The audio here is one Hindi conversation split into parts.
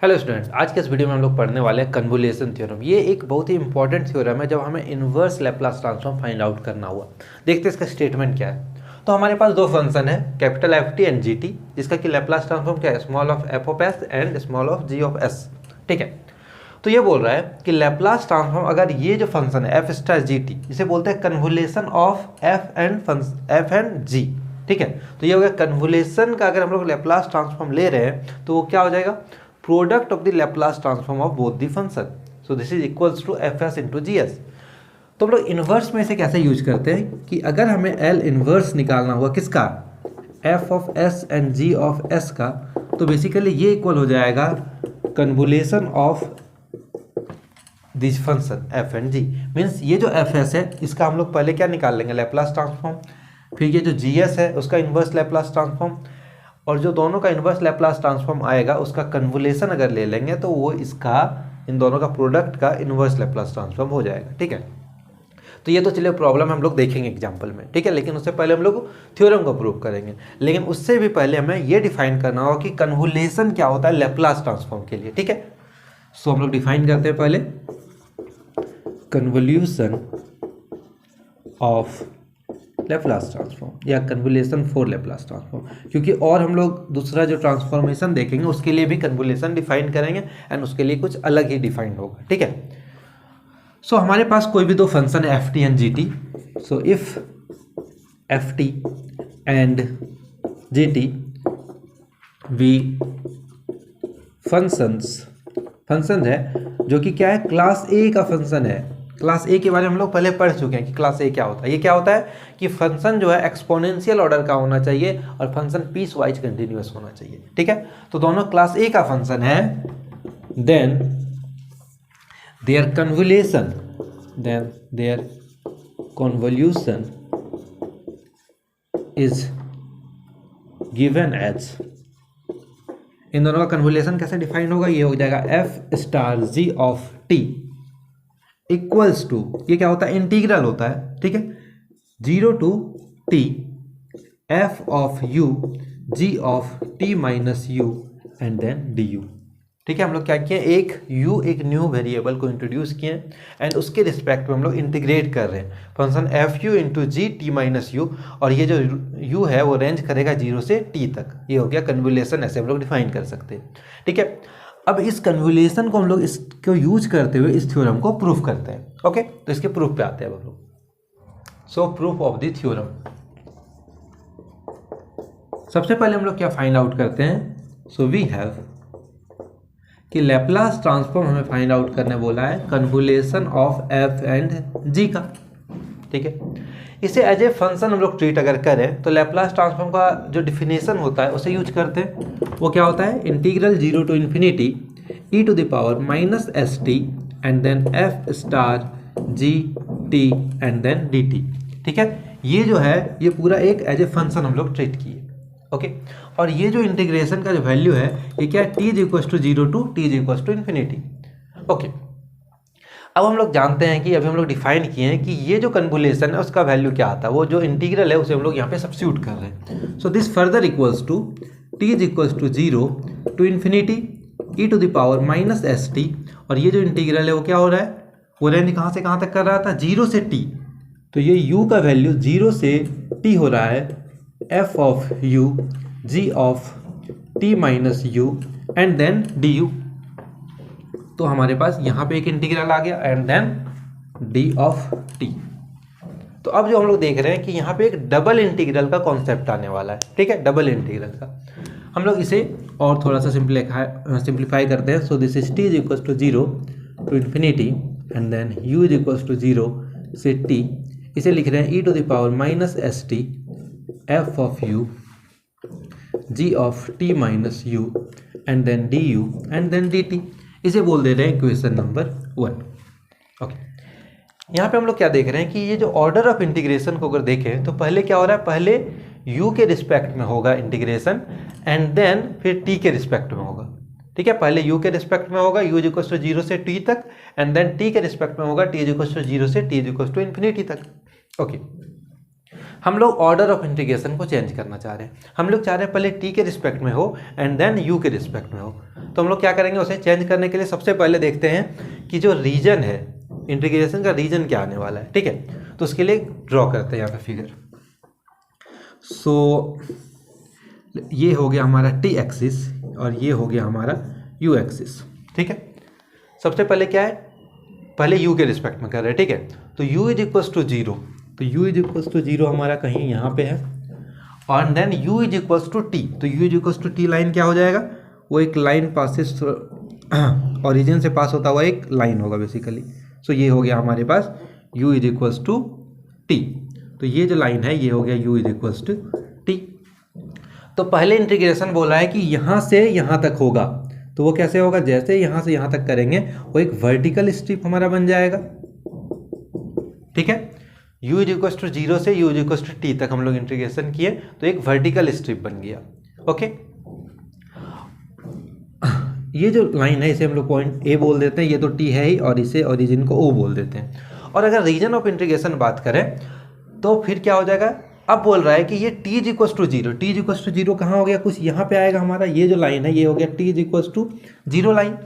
हेलो स्टूडेंट्स, आज के इस वीडियो में हम लोग पढ़ने वाले हैं कन्वोल्यूशन थ्योरम। ये एक बहुत ही इंपॉर्टेंट थ्योरम है जब हमें inverse Laplace transform find out करना हुआ। देखते हैं इसका स्टेटमेंट क्या है। तो हमारे पास दो फंक्शन है, capital F T and G T, जिसका कि लैप्लास ट्रांसफॉर्म क्या है, small of F of S and small of G of S. ठीक है, तो ये बोल रहा है कि लैप्लास ट्रांसफॉर्म अगर ये जो फंक्शन है एफ स्टार जी टी, इसे बोलते हैं कन्वोल्यूशन ऑफ एफ एंड जी। ठीक है, तो ये हो गया कन्वोल्यूशन का। अगर हम लोग लैप्लास ट्रांसफॉर्म ले रहे हैं तो वो क्या हो जाएगा, product of the Laplace transform of both the function. So this is equals to F S into G S. तो हम लोग इन्वर्स में इसे कैसे यूज करते हैं कि अगर हमें एल इन्वर्स निकालना हुआ किसका, F of S and ji of S का, तो बेसिकली ये इक्वल हो जाएगा convolution of this function F and G. Means ये जो एफ एस है इसका हम लोग पहले क्या निकाल लेंगे, लैप्लास ट्रांसफॉर्म, फिर ये जो जी एस है उसका इन्वर्स लैप्लास ट्रांसफॉर्म, और जो दोनों का इन्वर्स लैप्लास ट्रांसफॉर्म आएगा उसका कन्वोल्यूशन अगर ले लेंगे तो वो इसका, इन दोनों का प्रोडक्ट का इन्वर्स लैप्लास ट्रांसफॉर्म हो जाएगा। ठीक है, तो ये तो चलिए प्रॉब्लम हम लोग देखेंगे एग्जांपल में। ठीक है, लेकिन उससे पहले हम लोग थ्योरम को प्रूव करेंगे। लेकिन उससे भी पहले हमें ये डिफाइन करना होगा कि कन्वोल्यूशन क्या होता है लैप्लास ट्रांसफॉर्म के लिए। ठीक है, सो हम लोग डिफाइन करते हैं पहले कन्वोल्यूशन ऑफ लैप्लास ट्रांसफॉर्म या कन्वोल्यूशन फॉर लैप्लास ट्रांसफॉर्म, क्योंकि और हम लोग दूसरा जो ट्रांसफॉर्मेशन देखेंगे उसके लिए भी कन्वोल्यूशन डिफाइन करेंगे एंड उसके लिए कुछ अलग ही डिफाइन होगा। ठीक है, सो हमारे पास कोई भी दो फंक्शन है F T and G T. So if F T and G T V function है जो कि क्या है, क्लास ए का फंक्शन है। क्लास ए के बारे में हम लोग पहले पढ़ चुके हैं कि क्लास ए क्या होता है। ये क्या होता है कि फंक्शन जो है एक्सपोनेंशियल ऑर्डर का होना चाहिए और फंक्शन पीस वाइज कंटिन्यूअस होना चाहिए। ठीक है, तो दोनों क्लास ए का फंक्शन है, then their convolution is given as, इन दोनों का कन्वोल्यूशन कैसे डिफाइन होगा, ये हो जाएगा f star g of t equals to, ये क्या होता है, इंटीग्रल होता है। ठीक है, 0 to T F of U G of T minus U and then D U. ठीक है, हम लोग क्या किए, एक यू, एक न्यू वेरिएबल को इंट्रोड्यूस किए एंड उसके रिस्पेक्ट में हम लोग इंटीग्रेट कर रहे हैं function F U into G T minus U, और ये जो यू है वो रेंज करेगा 0 से टी तक। ये हो गया कन्वोल्यूशन, ऐसे हम लोग डिफाइन कर सकते हैं। ठीक है, अब इस कन्वोल्यूशन को हम लोग इसको यूज करते हुए इस थ्योरम को प्रूफ करते हैं। ओके, तो इसके प्रूफ पे आते हैं अब हम लोग। सो प्रूफ ऑफ द थ्योरम, सबसे पहले हम लोग क्या फाइंड आउट करते हैं, सो वी हैव कि लैप्लास ट्रांसफॉर्म हमें फाइंड आउट करने बोला है कन्वोल्यूशन ऑफ एफ एंड जी का। ठीक है, इसे एज ए फंक्शन हम लोग ट्रीट अगर करें तो लैप्लास ट्रांसफॉर्म का जो डिफिनेशन होता है उसे यूज करते हैं। वो क्या होता है, integral 0 to infinity e to the power minus S T and then F star G T and then D T. ठीक है, ये जो है ये पूरा एक एज ए फंक्शन हम लोग ट्रीट किए। ओके, और ये जो इंटीग्रेशन का जो वैल्यू है ये क्या है, T is equals to 0 to T is equals to infinity. Okay, अब हम लोग जानते हैं कि अभी हम लोग डिफाइन किए हैं कि ये जो कन्वोल्यूशन है उसका वैल्यू क्या आता है, वो जो इंटीग्रल है उसे हम लोग यहाँ पे सब्स्टिट्यूट कर रहे हैं। So this further equals to T is equals to 0 to infinity E to the power minus S T, और ये जो इंटीग्रल है वो क्या हो रहा है, वो रेंज कहाँ से कहाँ तक कर रहा था, 0 से टी। तो ये u का वैल्यू 0 से t हो रहा है f of u g of t minus u and then du। तो हमारे पास यहाँ पे एक इंटीग्रल आ गया and then d of t। तो अब जो हम लोग देख रहे हैं कि यहाँ पे एक डबल इंटीग्रल का कॉन्सेप्ट आने वाला है। ठीक है, डबल इंटीग्रल का हम लोग इसे और थोड़ा सा सिंप्लीफाई करते हैं। So this is t is equals to 0 to infinity and then u is equals to 0 से t, इसे लिख रहे हैं e to the power minus S T F of U G of T minus U and then D U and then D T. इसे बोल दे रहे हैं इक्वेशन नंबर 1। ओके, यहाँ पे हम लोग क्या देख रहे हैं कि ये जो ऑर्डर ऑफ इंटीग्रेशन को अगर देखें तो पहले क्या हो रहा है, पहले u के रिस्पेक्ट में होगा इंटीग्रेशन एंड देन फिर t के रिस्पेक्ट में होगा। ठीक है, पहले u के रिस्पेक्ट में होगा u इज इक्वल टू 0 से t तक एंड देन t के रिस्पेक्ट में होगा t इज इक्वल टू 0 से t is equal to infinity तक। ओके, हम लोग ऑर्डर ऑफ इंटीग्रेशन को चेंज करना चाह रहे हैं। हम लोग चाह रहे हैं पहले t के रिस्पेक्ट में हो एंड देन u के रिस्पेक्ट में हो। तो हम लोग क्या करेंगे, उसे चेंज करने के लिए सबसे पहले देखते हैं कि जो रीजन है, इंटीग्रेशन का रीजन क्या आने वाला है। ठीक है, तो उसके लिए ड्रॉ करते हैं यहाँ पे फिगर। सो ये हो गया हमारा टी एक्सिस और ये हो गया हमारा यू एक्सिस। ठीक है, सबसे पहले क्या है, पहले u के रिस्पेक्ट में कर रहे हैं। ठीक है, तो u इज इक्वल्स टू 0, तो u इज इक्वल्स टू 0 हमारा कहीं यहाँ पे है, और then u is equals to t, तो u is equals to t line क्या हो जाएगा, वो एक लाइन पासिस ओरिजिन से पास होता हुआ एक लाइन होगा बेसिकली। सो ये हो गया हमारे पास u is equals to t, तो ये जो लाइन है ये हो गया u is equals to t। तो पहले इंटीग्रेशन बोला है कि यहाँ से यहाँ तक होगा, तो वो कैसे होगा, जैसे यहाँ से यहाँ तक करेंगे वो एक वर्टिकल स्ट्रिप हमारा बन जाएगा। ठीक है, u इज इक्वल्स टू 0 से u is equals to t तक हम लोग इंटीग्रेशन किए तो एक वर्टिकल स्ट्रिप बन गया। ओके, ये जो लाइन है इसे हम लोग पॉइंट a बोल देते हैं, ये तो t है ही, और इसे ओरिजिन को o बोल देते हैं। और अगर रीजन ऑफ इंटीग्रेशन बात करें तो फिर क्या हो जाएगा, अब बोल रहा है कि ये t is equals to 0, t is equals to 0 कहाँ हो गया, कुछ यहाँ पे आएगा हमारा, ये जो लाइन है ये हो गया t is equals to 0 line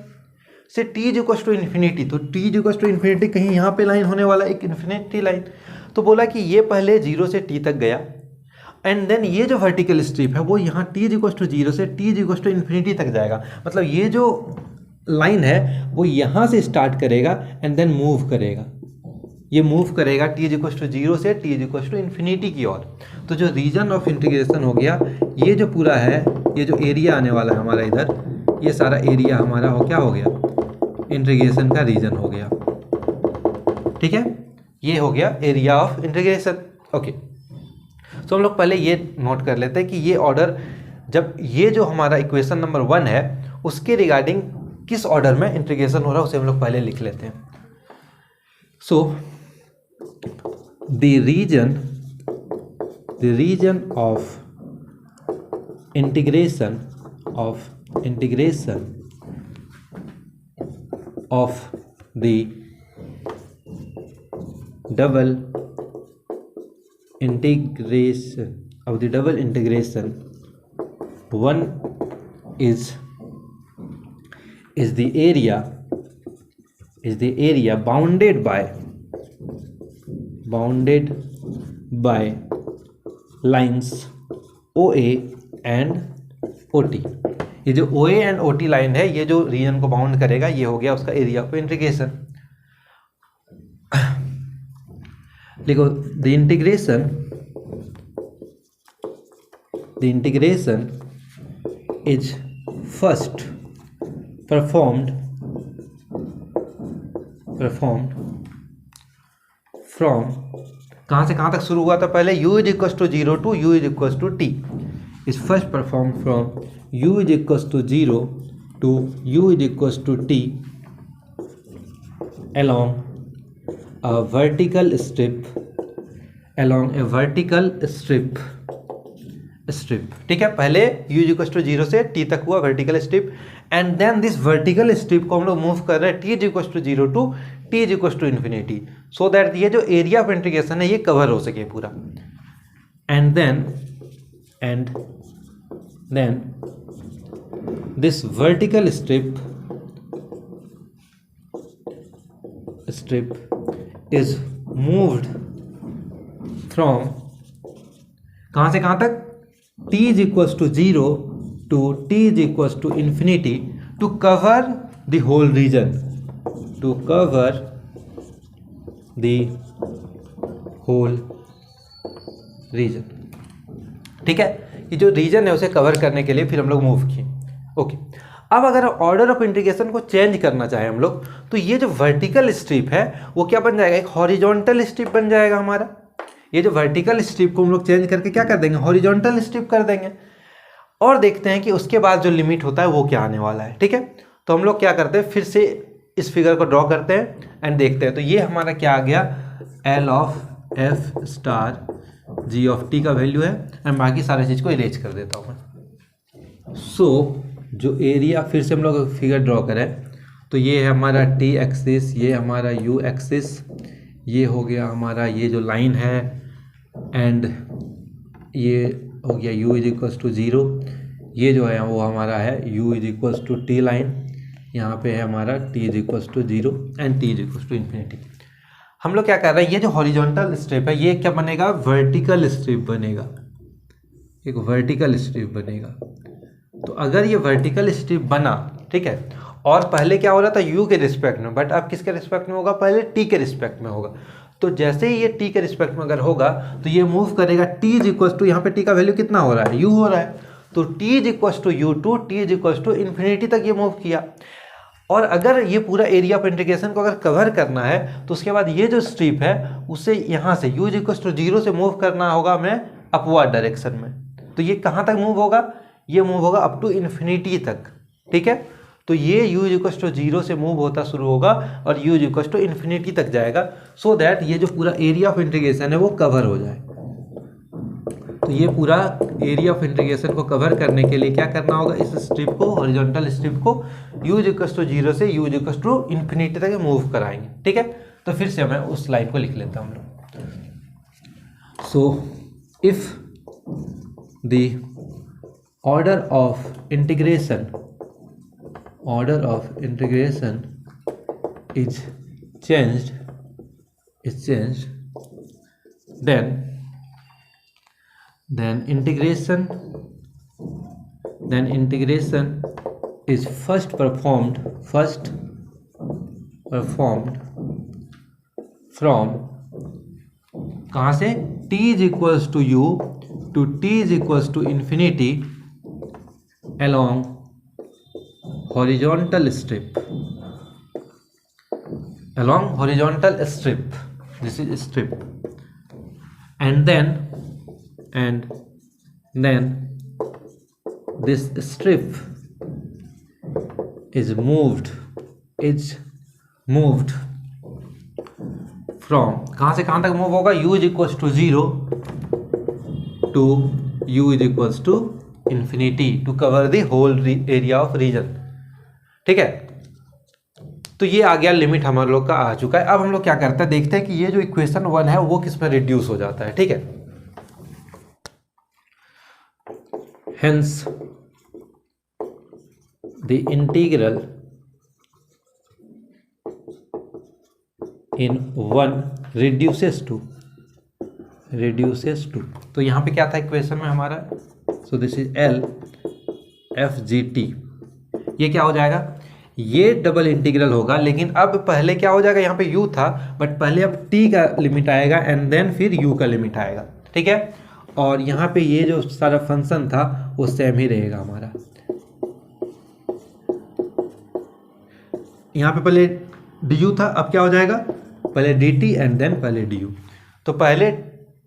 से t is equals to infinity, तो t is equals to infinity कहीं यहाँ पे लाइन होने वाला, एक इन्फिनिटी लाइन। तो बोला कि ये पहले 0 से t तक गया, एंड देन ये जो वर्टिकल स्ट्रिप है वो यहाँ t इज इक्वल्स टू 0 से t is equals to infinity तक जाएगा। मतलब ये जो लाइन है वो यहाँ से स्टार्ट करेगा एंड देन मूव करेगा, ये मूव करेगा t इज इक्वल्स टू 0 से t is equals to infinity की ओर। तो जो रीजन ऑफ इंटीग्रेशन हो गया, ये जो पूरा है, ये जो एरिया आने वाला है हमारा इधर, ये सारा एरिया हमारा हो क्या हो गया, इंटीग्रेशन का रीजन हो गया। ठीक है, ये हो गया एरिया ऑफ इंटीग्रेशन। ओके, तो हम लोग पहले ये नोट कर लेते हैं कि ये ऑर्डर, जब ये जो हमारा इक्वेशन नंबर 1 है उसके रिगार्डिंग किस ऑर्डर में इंटीग्रेशन हो रहा है उसे हम लोग पहले लिख लेते हैं। सो the region of integration of the double integration one is the area bounded by lines OA and OT। ये जो OA एंड OT लाइन है, ये जो रीजन को बाउंड करेगा, ये हो गया उसका एरिया ऑफ इंटीग्रेशन। लिखो, the integration is first performed from, कहाँ से कहाँ तक शुरू हुआ था, पहले u is equals to 0 to u is equals to t, इज first perform from u is equals to 0 to u is equals to t along a vertical strip ठीक है, पहले u इज इक्वल्स टू 0 से t तक हुआ vertical strip, and then this vertical strip को हम लोग मूव कर रहे हैं t is equals to 0 to t is equals to infinity, so that ये जो एरिया ऑफ इंटीग्रेशन है ये कवर हो सके पूरा। And then this vertical strip is moved from, कहाँ से कहाँ तक, t is equals to 0 to t is equals to infinity to cover the whole region, to cover the whole region. ठीक है, ये जो रीजन है उसे कवर करने के लिए फिर हम लोग मूव किए। ओके, अब अगर ऑर्डर ऑफ इंटीग्रेशन को चेंज करना चाहे हम लोग, तो ये जो वर्टिकल स्ट्रिप है वो क्या बन जाएगा, एक हॉरिजॉन्टल स्ट्रिप बन जाएगा हमारा। ये जो वर्टिकल स्ट्रिप को हम लोग चेंज करके क्या कर देंगे, हॉरिजॉन्टल स्ट्रिप कर देंगे, और देखते हैं कि उसके बाद जो लिमिट होता है वो क्या आने वाला है। ठीक है, तो हम लोग क्या करते हैं, फिर से इस फिगर को ड्रॉ करते हैं एंड देखते हैं। तो ये हमारा क्या आ गया, L of F star G of T का वैल्यू है, एंड बाकी सारी चीज़ को इरेज कर देता हूँ मैं। सो जो एरिया, फिर से हम लोग फिगर ड्रॉ करें तो ये है हमारा T एक्सिस, ये हमारा U एक्सिस, ये हो गया हमारा ये जो लाइन है, एंड ये हो गया u इज इक्वल्स टू 0, ये जो है वो हमारा है u is equals to T line, यहाँ पे है हमारा t is equals to 0 and t is equals to infinity. हम लोग क्या कर रहे हैं, ये जो हॉरिजॉन्टल स्ट्रिप है ये क्या बनेगा, वर्टिकल स्ट्रिप बनेगा, एक वर्टिकल स्ट्रिप बनेगा। तो अगर ये वर्टिकल स्ट्रिप बना, ठीक है, और पहले क्या हो रहा था u के रिस्पेक्ट में, बट अब किसके रिस्पेक्ट में होगा, पहले t के रिस्पेक्ट में होगा। तो जैसे ही ये t के रिस्पेक्ट में अगर होगा तो ये मूव करेगा t इज इक्वल्स टू, यहाँ पे t का वैल्यू कितना हो रहा है, u हो रहा है, तो t is equals to U to, t is equals to infinity तक ये मूव किया। और अगर ये पूरा एरिया ऑफ इंटीग्रेशन को अगर कवर करना है तो उसके बाद ये जो स्ट्रिप है उसे यहाँ से u इज इक्वल्स टू 0 से मूव करना होगा हमें अपवर्ड डायरेक्शन में। तो ये कहाँ तक मूव होगा, ये मूव होगा अप टू इन्फिनिटी तक, ठीक है। तो ये u इज इक्वल्स टू 0 से मूव होता शुरू होगा और u is equals to infinity तक जाएगा, सो दैट ये जो पूरा एरिया ऑफ इंटीग्रेशन है वो कवर हो जाए। तो ये पूरा एरिया ऑफ इंटीग्रेशन को कवर करने के लिए क्या करना होगा, इस स्ट्रिप को, हॉरिजॉन्टल स्ट्रिप को u इज इक्वल्स टू 0 से u is equals to infinity तक मूव कराएंगे, ठीक है। तो फिर से मैं उस लाइन को लिख लेता हूँ। So if the order of integration is changed then integration is first performed from कहाँ से, t is equals to u to t is equals to infinity along horizontal strip, this is strip, and then this strip is moved from कहाँ से कहाँ तक मूव होगा, u is equals to 0 to u is equals to infinity to cover the whole area of region, ठीक है। तो ये आ गया, लिमिट हमारे लोग का आ चुका है। अब हम लोग क्या करते हैं, देखते हैं कि ये जो इक्वेशन 1 है वो किस में रिड्यूस हो जाता है, ठीक है। Hence the integral in 1 reduces to, तो यहाँ पे क्या था इक्वेशन में हमारा, so this is L F G T, ये क्या हो जाएगा, ये डबल इंटीग्रल होगा, लेकिन अब पहले क्या हो जाएगा, यहाँ पे u था बट पहले अब t का लिमिट आएगा एंड देन फिर u का लिमिट आएगा, ठीक है। और यहाँ पे ये जो सारा फंक्शन था वो सेम ही रहेगा हमारा, यहाँ पे पहले du था, अब क्या हो जाएगा, पहले dt एंड देन पहले du। तो पहले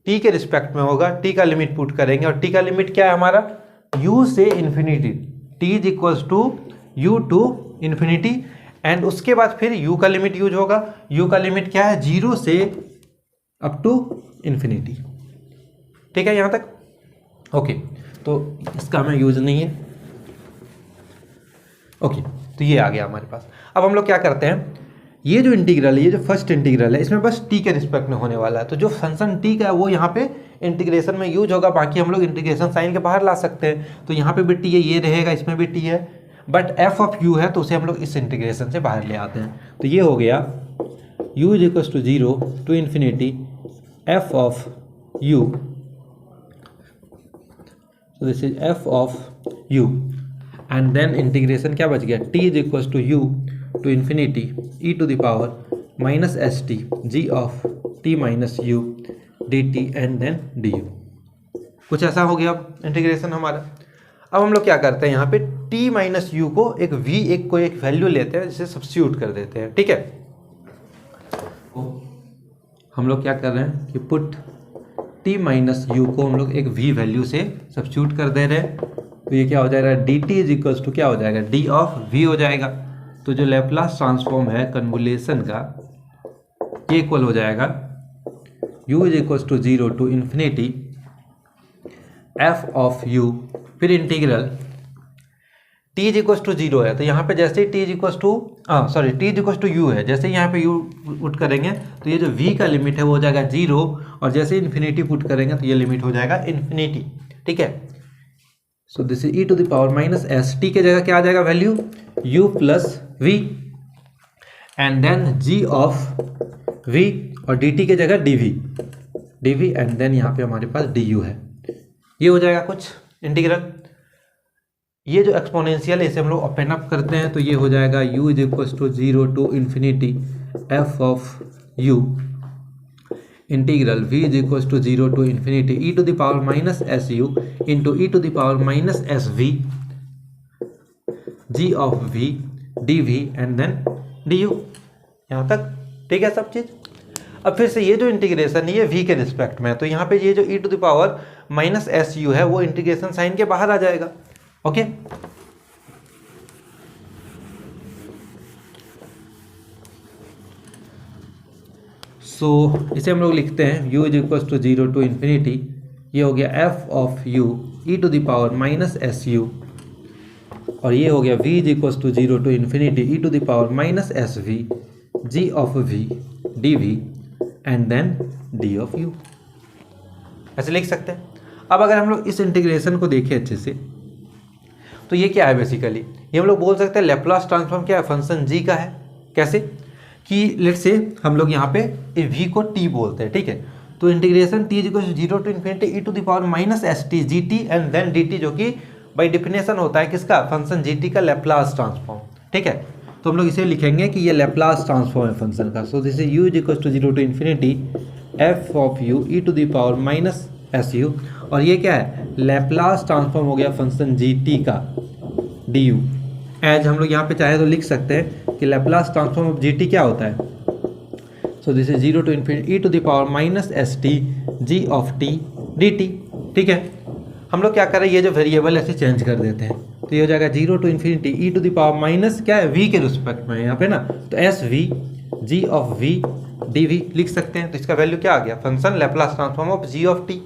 t के रिस्पेक्ट में होगा, t का लिमिट पुट करेंगे और t का लिमिट क्या है हमारा, u से infinity, t is equals to u to infinity, and उसके बाद फिर u का लिमिट यूज होगा, u का लिमिट क्या है, 0 से अप टू इन्फिनिटी, ठीक है यहाँ तक, ओके। तो इसका हमें यूज नहीं है, ओके। तो ये आ गया हमारे पास। अब हम लोग क्या करते हैं, ये जो इंटीग्रल है, ये जो फर्स्ट इंटीग्रल है, इसमें बस t के रिस्पेक्ट में होने वाला है, तो जो फंक्शन t का है वो यहाँ पे इंटीग्रेशन में यूज होगा, बाकी हम लोग इंटीग्रेशन साइन के बाहर ला सकते हैं। तो यहाँ पे भी t है, ये रहेगा, इसमें भी t है, बट f ऑफ u है तो उसे हम लोग इस इंटीग्रेशन से बाहर ले आते हैं। तो ये हो गया u is equals to 0 to infinity f of u, so this is f of u, and then integration क्या बच गया, t is equals to u to infinity e to the power minus S t g of t minus u dt and then du। कुछ ऐसा हो गया इंटीग्रेशन हमारा। अब हम लोग क्या करते हैं, यहाँ पे t माइनस यू को एक वैल्यू लेते हैं, जिसे सब्स्टिट्यूट कर देते हैं, ठीक है। हम लोग क्या कर रहे हैं कि पुट t माइनस यू को हम लोग एक v वैल्यू से सब्स्टिट्यूट कर दे रहे हैं। तो ये क्या हो जाएगा, dt इज इक्वल्स टू क्या हो जाएगा, d ऑफ v हो जाएगा। तो जो लैप्लास ट्रांसफॉर्म है कन्वोल्यूशन का, ये इक्वल हो जाएगा u is equals to 0 to infinity f of u, फिर integral t is equals to 0 है, तो यहाँ पे जैसे ही t is equals to t is equals to u है, जैसे ही यहाँ पे u पुट करेंगे तो ये जो v का लिमिट है वो हो जाएगा 0, और जैसे इन्फिनिटी पुट करेंगे तो ये लिमिट हो जाएगा इन्फिनिटी, ठीक है। So this is e to the power minus S, t के जगह क्या आ जाएगा value u plus v, and then g of v, और dt के जगह dv, एंड देन यहाँ पे हमारे पास du है। ये हो जाएगा कुछ इंटीग्रल। ये जो एक्सपोनेंशियल है इसे हम लोग ओपन अप करते हैं तो ये हो जाएगा u is equal to 0 to infinity f of u integral v is equal to 0 to infinity E to the power minus s u into e to the power minus s v g of v dv and then du। यहाँ तक ठीक है सब चीज़। अब फिर से ये जो इंटीग्रेशन है ये v के रिस्पेक्ट में है, तो यहाँ पे ये जो e to the power minus s u है वो इंटीग्रेशन साइन के बाहर आ जाएगा। ओके सो इसे हम लोग लिखते हैं u is equal to 0 to infinity, ये हो गया f of u e to the power minus s u, और ये हो गया v is equal to 0 to infinity E to the power minus s v g of v d v and then d of u। ऐसे लिख सकते हैं। अब अगर हम लोग इस इंटीग्रेशन को देखें अच्छे से तो ये क्या है बेसिकली, ये हम लोग बोल सकते हैं लैप्लास ट्रांसफॉर्म क्या है, फंक्शन g का है। कैसे कि लेट्स से हम लोग यहाँ पे v को t बोलते हैं, ठीक है, तो integration t is equal to 0 to infinity E to the power minus S t g T and then dt, जो कि बाय डेफिनेशन होता है किसका, फंक्शन gt का लैप्लास ट्रांसफॉर्म। ठीक है, तो हम लोग इसे लिखेंगे कि ये लैप्लास ट्रांसफॉर्म है फंक्शन का। So this is u is equal to 0 to infinity f of u e to the power minus s u, और ये क्या है, लैप्लास ट्रांसफॉर्म हो गया फंक्शन gt का du। एज हम लोग यहाँ पे चाहे तो लिख सकते हैं कि लैप्लास ट्रांसफॉर्म ऑफ gt क्या होता है। So this is 0 to infinity E to the power minus S t g of t d T. ठीक है, हम लोग क्या कर रहे हैं, ये जो वेरिएबल ऐसे चेंज कर देते हैं, तो ये हो जाएगा 0 to infinity E to the power minus क्या है v के रिस्पेक्ट में यहाँ पे ना, तो s v g of v d v लिख सकते हैं। तो इसका वैल्यू क्या आ गया, function Laplace transform of g of t।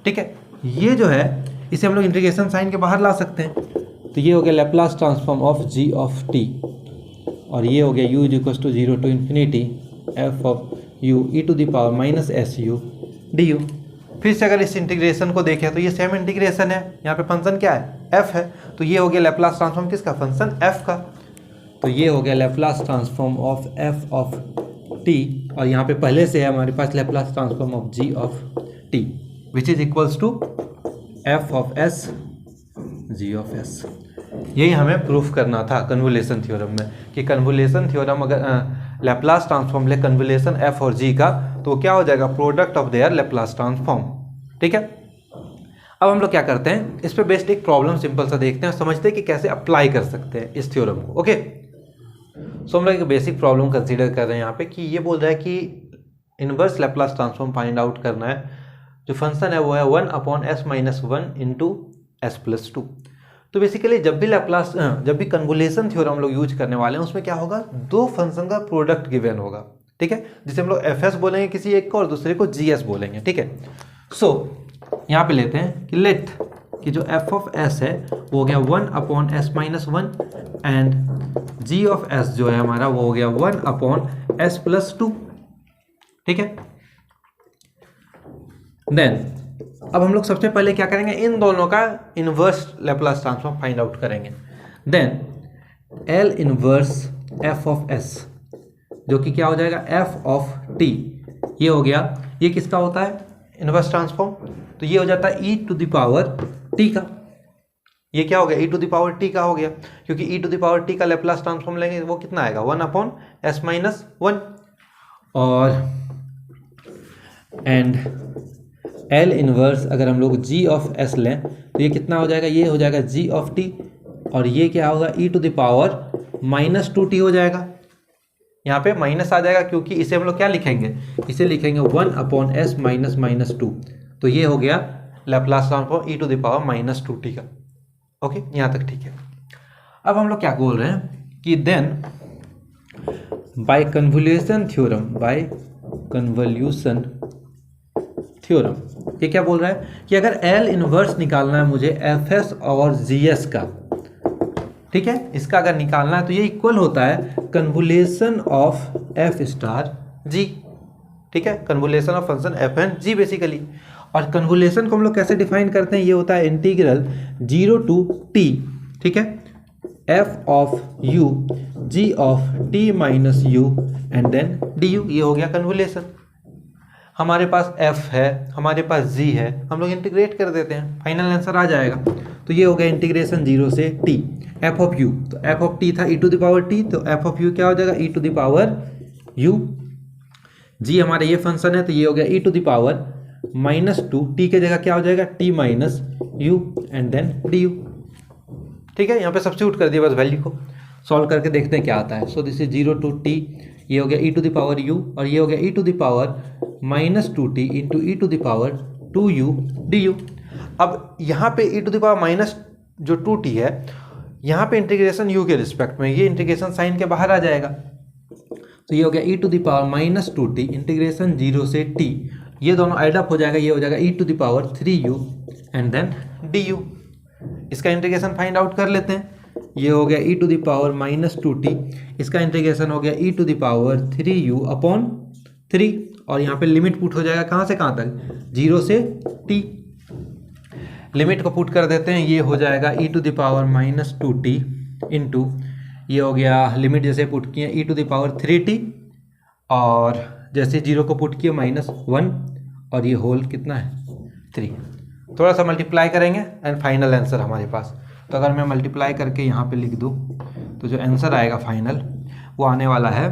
ठीक है, ये जो है इसे हम लोग इंटीग्रेशन साइन के बाहर ला सकते हैं, तो ये हो गया Laplace transform of g of t, और ये हो गया u is equal to 0 to infinity f of u e to the power minus s u d u. फिर से अगर इस इंटीग्रेशन को देखें तो ये सेम इंटीग्रेशन है, यहाँ पे फंक्शन क्या है f है, तो ये हो गया लैप्लास ट्रांसफॉर्म किसका, फंक्शन f का, तो ये हो गया Laplace transform of f of t, और यहाँ पे पहले से है हमारे पास Laplace transform of g of t which is equals to f of s g of s। यही हमें प्रूफ करना था कन्वोल्यूशन थ्योरम में, कि कन्वोल्यूशन थ्योरम अगर लैप्लास ट्रांसफॉर्म ले कन्वोल्यूशन f और g का, तो क्या हो जाएगा, product of their Laplace transform. ठीक है, अब हम लोग क्या करते हैं, इस पे बेस्ड एक प्रॉब्लम सिंपल सा देखते हैं और समझते हैं कि कैसे अप्लाई कर सकते हैं इस थ्योरम को। ओके, सो हम लोग एक बेसिक प्रॉब्लम कंसीडर कर रहे हैं यहाँ पे, कि ये बोल रहा है कि inverse Laplace transform find out करना है। जो फंक्शन है वो है 1 upon s minus 1 into S plus 2। तो बेसिकली जब भी कन्वोल्यूशन थ्योरम हम लोग यूज करने वाले हैं उसमें क्या होगा, दो फंक्शन का प्रोडक्ट गिवन होगा। ठीक है, जिसे हम लोग एफ एस बोलेंगे किसी एक को और दूसरे को जी एस बोलेंगे। ठीक है, सो यहाँ पे लेते हैं कि लेट कि जो एफ ऑफ एस है वो हो गया 1 upon s minus 1 and ji of S जो है हमारा वो हो गया 1 अपॉन एस प्लस 2। ठीक है, देन अब हम लोग सबसे पहले क्या करेंगे, इन दोनों का inverse Laplace transform find out करेंगे। Then L inverse F of S जो कि क्या हो जाएगा एफ ऑफ टी, ये हो गया, ये किसका होता है इनवर्स ट्रांसफॉर्म, तो ये हो जाता है ई टू द पावर टी का। ये क्या हो गया, ई टू द पावर टी का हो गया, क्योंकि ई टू द पावर टी का लैप्लास ट्रांसफॉर्म लेंगे वो कितना आएगा 1 अपॉन एस माइनस 1, और एंड एल इनवर्स अगर हम लोग जी ऑफ एस लें तो ये कितना हो जाएगा, ये हो जाएगा जी ऑफ टी, और ये क्या होगा e to the power minus 2t हो जाएगा। यहाँ पे माइनस आ जाएगा क्योंकि इसे हम लोग क्या लिखेंगे, इसे लिखेंगे 1 अपॉन एस माइनस माइनस 2, तो ये हो गया Laplace transform e to the power minus 2t का। ओके, यहाँ तक ठीक है। अब हम लोग क्या बोल रहे हैं कि देन बाय कन्वोल्यूशन थ्योरम ये क्या बोल रहा है कि अगर एल इनवर्स निकालना है मुझे एफ एस और जी एस का, ठीक है, इसका अगर निकालना है तो ये इक्वल होता है convolution of f star g. ठीक है, convolution of function F and g basically, और कन्वोल्यूशन को हम लोग कैसे डिफाइन करते हैं, ये होता है इंटीग्रल 0 टू t, ठीक है, f of u g of t minus u and then du, ये हो गया कन्वोल्यूशन। हमारे पास f है, हमारे पास g है, हम लोग इंटीग्रेट कर देते हैं, फाइनल आंसर आ जाएगा। तो ये हो गया इंटीग्रेशन 0 से t, f ऑफ u, तो f ऑफ t था e to the power t, तो f ऑफ u क्या हो जाएगा e to the power u, g हमारा ये फंक्शन है तो ये हो गया e to the power minus 2, t के जगह क्या हो जाएगा t minus u and then du, ठीक है। यहाँ पे सब्स्टिट्यूट कर दिया बस वैल्यू को, सॉल्व करके देखते हैं क्या आता है। So this is 0 to t, ये हो गया e to the power u और ये हो गया e to the power minus 2t into e to the power 2u du। अब यहाँ पे e to the power minus जो 2t है, यहाँ पे इंटीग्रेशन u के रिस्पेक्ट में, ये इंटीग्रेशन साइन के बाहर आ जाएगा, तो ये हो गया e to the power minus 2t integration 0 से t, ये दोनों एड अप हो जाएगा, ये हो जाएगा e to the power 3u and then du। इसका इंटीग्रेशन फाइंड आउट कर लेते हैं, ये हो गया e to the power minus 2t, इसका इंटीग्रेशन हो गया e to the power 3u upon 3, और यहाँ पे लिमिट पुट हो जाएगा कहाँ से कहाँ तक, 0 से t, लिमिट को पुट कर देते हैं, ये हो जाएगा e to the power minus 2t into, ये हो गया लिमिट जैसे पुट किए e to the power 3t, और जैसे 0 को पुट किए माइनस 1, और ये होल कितना है 3, थोड़ा सा मल्टीप्लाई करेंगे एंड फाइनल आंसर हमारे पास। तो अगर मैं मल्टीप्लाई करके यहाँ पे लिख दूँ तो जो आंसर आएगा फाइनल वो आने वाला है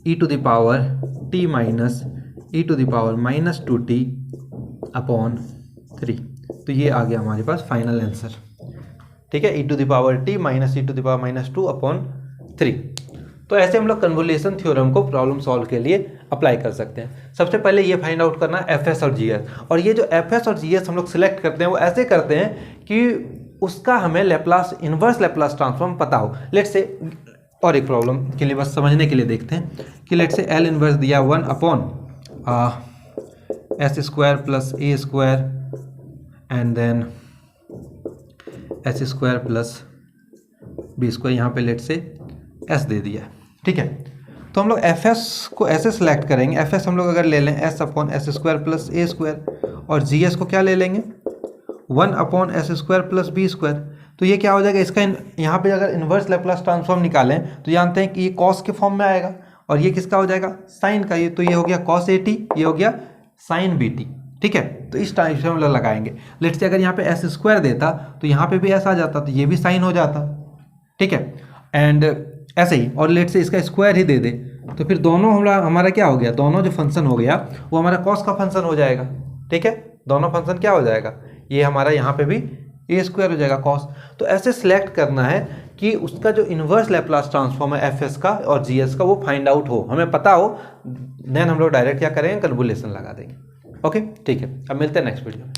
e to the power t minus e to the power minus 2t upon 3, तो ये आ गया हमारे पास फाइनल आंसर, ठीक है, e to the power t minus e to the power minus 2 upon 3। तो ऐसे हम लोग कन्वोल्यूशन थ्योरम को प्रॉब्लम सॉल्व के लिए अप्लाई कर सकते हैं। सबसे पहले ये फाइंड आउट करना है एफ एस और जी एस, और ये जो एफ एस और जी एस हम लोग सिलेक्ट करते हैं वो ऐसे करते हैं कि उसका हमें लेप्लास इन्वर्स लेप्लास ट्रांसफॉर्म पता हो। लेट्स से और एक प्रॉब्लम के लिए बस समझने के लिए देखते हैं कि लेट्स से एल इन्वर्स दिया 1 upon s square plus a square and then s square plus b square, यहाँ पे लेट्स से एस दे दिया, ठीक है। तो हम लोग एफ एस को ऐसे सेलेक्ट करेंगे, एफ एस हम लोग अगर ले लें s upon s square plus a square, और जी एस को क्या ले लेंगे 1 upon s square plus b square, तो ये क्या हो जाएगा, इसका यहाँ पे अगर इन्वर्स लेप्लास ट्रांसफॉर्म निकालें तो जानते हैं कि ये कॉस के फॉर्म में आएगा, और ये किसका हो जाएगा साइन का, ये तो ये हो गया कॉस ए टी, ये हो गया साइन बी टी, ठीक है। तो इस टाइप से हम लोग लगाएंगे। लेट्स से अगर यहाँ पे एस स्क्वायर देता तो यहाँ पे भी एस आ जाता, तो ये भी साइन हो जाता, ठीक है, एंड ऐसे ही। और लेट से इसका स्क्वायर ही दे दे तो फिर दोनों हमारा क्या हो गया, दोनों जो फंक्शन हो गया वो हमारा कॉस का फंक्शन हो जाएगा, ठीक है, दोनों फंक्शन क्या हो जाएगा, ये हमारा यहाँ पे भी ए स्क्वायर हो जाएगा कॉस। तो ऐसे सिलेक्ट करना है कि उसका जो इन्वर्स लैप्लास ट्रांसफॉर्म है एफ एस का और जी एस का वो फाइंड आउट हो, हमें पता हो, देन हम लोग डायरेक्ट क्या करेंगे कन्वोल्यूशन लगा देंगे। ओके, ठीक है, अब मिलते हैं नेक्स्ट वीडियो में।